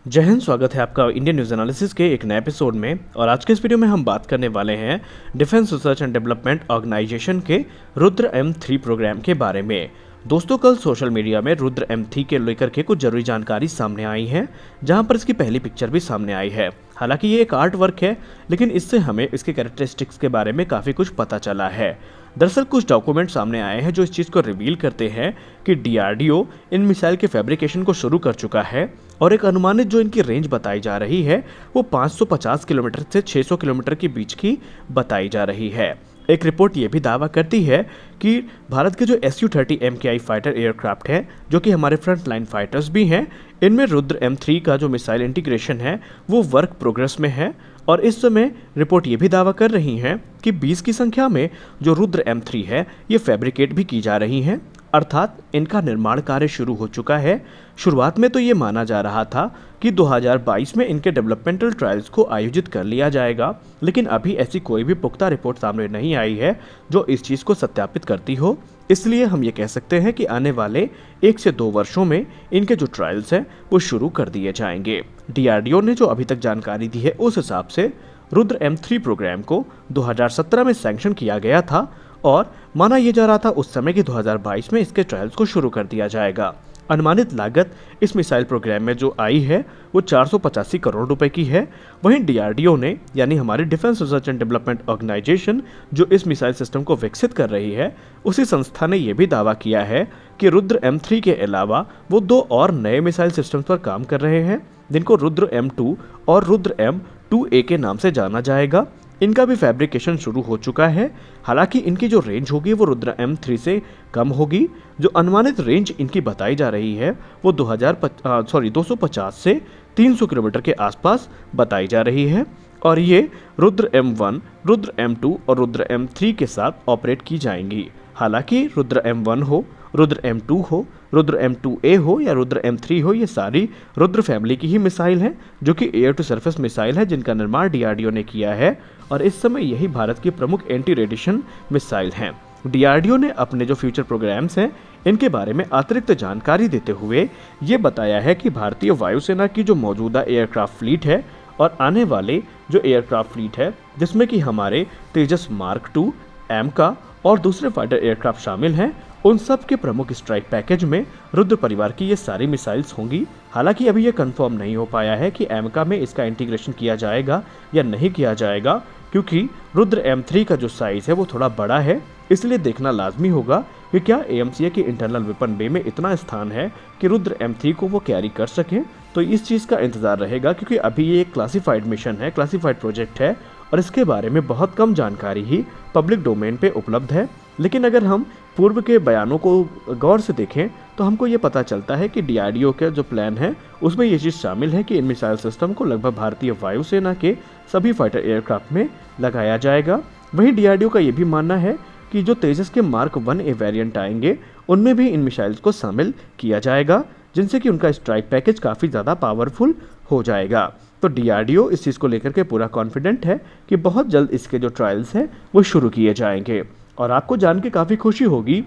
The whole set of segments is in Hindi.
जय हिंद। स्वागत है आपका इंडियन न्यूज़ एनालिसिस के एक नए एपिसोड में। और आज के इस वीडियो में हम बात करने वाले हैं defence research and development organisation के रुद्र M3 प्रोग्राम के बारे में। दोस्तों, कल सोशल मीडिया में रुद्र M3 के लेकर के कुछ जरूरी जानकारी सामने आई है, जहां पर इसकी पहली पिक्चर भी सामने आई है। हालांकि ये एक आर्ट वर्क है, लेकिन इससे हमें इसके कैरेक्टरिस्टिक्स के बारे में काफ़ी कुछ पता चला है। दरअसल कुछ डॉक्यूमेंट सामने आए हैं जो इस चीज़ को रिवील करते हैं कि DRDO इन मिसाइल के फैब्रिकेशन को शुरू कर चुका है, और एक अनुमानित जो इनकी रेंज बताई जा रही है वो 550 किलोमीटर से 600 किलोमीटर के बीच की बताई जा रही है। एक रिपोर्ट ये भी दावा करती है कि भारत के जो Su-30 MKI फाइटर एयरक्राफ्ट है, जो कि हमारे फ्रंट लाइन फाइटर्स भी हैं, इनमें रुद्र M3 का जो मिसाइल इंटीग्रेशन है वो वर्क प्रोग्रेस में है। और इस समय रिपोर्ट ये भी दावा कर रही है कि 20 की संख्या में जो रुद्र M3 है ये फैब्रिकेट भी की जा रही हैं, अर्थात इनका निर्माण कार्य शुरू हो चुका है। शुरुआत में तो ये माना जा रहा था कि 2022 में इनके डेवलपमेंटल ट्रायल्स को आयोजित कर लिया जाएगा, लेकिन अभी ऐसी कोई भी पुख्ता रिपोर्ट सामने नहीं आई है जो इस चीज़ को सत्यापित करती हो। इसलिए हम ये कह सकते हैं कि आने वाले 1 से 2 वर्षों में इनके जो ट्रायल्स हैं वो शुरू कर दिए जाएंगे। DRDO ने जो अभी तक जानकारी दी है उस हिसाब से रुद्र M3 प्रोग्राम को 2017 में सैंक्शन किया गया था, और माना यह जा रहा था उस समय कि 2022 में इसके ट्रायल्स को शुरू कर दिया जाएगा। अनुमानित लागत इस मिसाइल प्रोग्राम में जो आई है वो 485 करोड़ रुपए की है। वहीं DRDO ने, यानी हमारी defence research and development organisation जो इस मिसाइल सिस्टम को विकसित कर रही है, उसी संस्था ने यह भी दावा किया है कि रुद्र M3 के अलावा वो 2 और नए मिसाइल सिस्टम्स पर काम कर रहे हैं, जिनको रुद्र M2 और रुद्र M2A के नाम से जाना जाएगा। इनका भी फैब्रिकेशन शुरू हो चुका है। हालांकि इनकी जो रेंज होगी वो रुद्र M3 से कम होगी। जो अनुमानित रेंज इनकी बताई जा रही है वो 250 से 300 किलोमीटर के आसपास बताई जा रही है, और ये रुद्र M1, रुद्र M2 और रुद्र M3 के साथ ऑपरेट की जाएंगी। हालांकि रुद्र M1 हो, रुद्र M2 हो, रुद्र M2A हो या रुद्र M3 हो, ये सारी रुद्र फैमिली की ही मिसाइल हैं, जो कि एयर टू सरफेस मिसाइल है, जिनका निर्माण DRDO ने किया है, और इस समय यही भारत की प्रमुख एंटी रेडिएशन मिसाइल हैं। DRDO ने अपने जो फ्यूचर प्रोग्राम्स हैं इनके बारे में अतिरिक्त जानकारी देते हुए ये बताया है कि भारतीय वायुसेना की जो मौजूदा एयरक्राफ्ट फ्लीट है और आने वाले जो एयरक्राफ्ट फ्लीट है, जिसमें कि हमारे तेजस मार्क 2, AMCA और दूसरे फाइटर एयरक्राफ्ट शामिल हैं, उन सब के प्रमुख स्ट्राइक पैकेज में रुद्र परिवार की ये सारी मिसाइल्स होंगी। हालांकि अभी ये कंफर्म नहीं हो पाया है कि AMCA में इसका इंटीग्रेशन किया जाएगा या नहीं किया जाएगा, क्योंकि रुद्र M3 का जो साइज है वो थोड़ा बड़ा है। इसलिए देखना लाजमी होगा कि क्या AMCA के इंटरनल वेपन बे में इतना स्थान है कि रुद्र M3 को वो कैरी कर सकें। तो इस चीज़ का इंतज़ार रहेगा, क्योंकि अभी ये एक क्लासिफाइड मिशन है, क्लासिफाइड प्रोजेक्ट है, और इसके बारे में बहुत कम जानकारी ही पब्लिक डोमेन पे उपलब्ध है। लेकिन अगर हम पूर्व के बयानों को गौर से देखें तो हमको ये पता चलता है कि DRDO का जो प्लान है उसमें ये चीज़ शामिल है कि इन मिसाइल सिस्टम को लगभग भारतीय वायुसेना के सभी फाइटर एयरक्राफ्ट में लगाया जाएगा। वहीं DRDO का ये भी मानना है कि जो तेजस के मार्क 1A वेरिएंट आएंगे उनमें भी इन मिसाइल्स को शामिल किया जाएगा, जिनसे कि उनका स्ट्राइक पैकेज काफ़ी ज़्यादा पावरफुल हो जाएगा। तो DRDO इस चीज़ को लेकर के पूरा कॉन्फिडेंट है कि बहुत जल्द इसके जो ट्रायल्स हैं वो शुरू किए जाएंगे। और आपको जान के काफ़ी खुशी होगी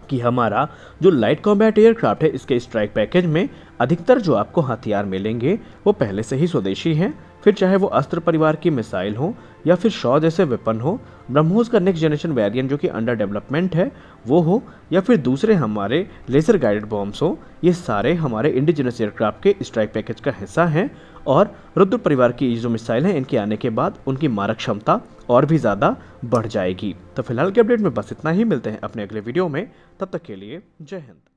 कि हमारा जो लाइट कॉम्बैट एयरक्राफ्ट है, इसके स्ट्राइक पैकेज में अधिकतर जो आपको हथियार मिलेंगे वो पहले से ही स्वदेशी हैं। फिर चाहे वो अस्त्र परिवार की मिसाइल हो या फिर शॉ जैसे वेपन हो, ब्रह्मोस का नेक्स्ट जनरेशन वेरिएंट जो कि अंडर डेवलपमेंट है वो हो, या फिर दूसरे हमारे लेजर गाइडेड बॉम्ब्स हो, ये सारे हमारे इंडिजिनस एयरक्राफ्ट के स्ट्राइक पैकेज का हिस्सा हैं। और रुद्र परिवार की जो मिसाइल हैं इनके आने के बाद उनकी मारक क्षमता और भी ज़्यादा बढ़ जाएगी। तो फिलहाल के अपडेट में बस इतना ही। मिलते हैं अपने अगले वीडियो में, तब तक के लिए जय हिंद।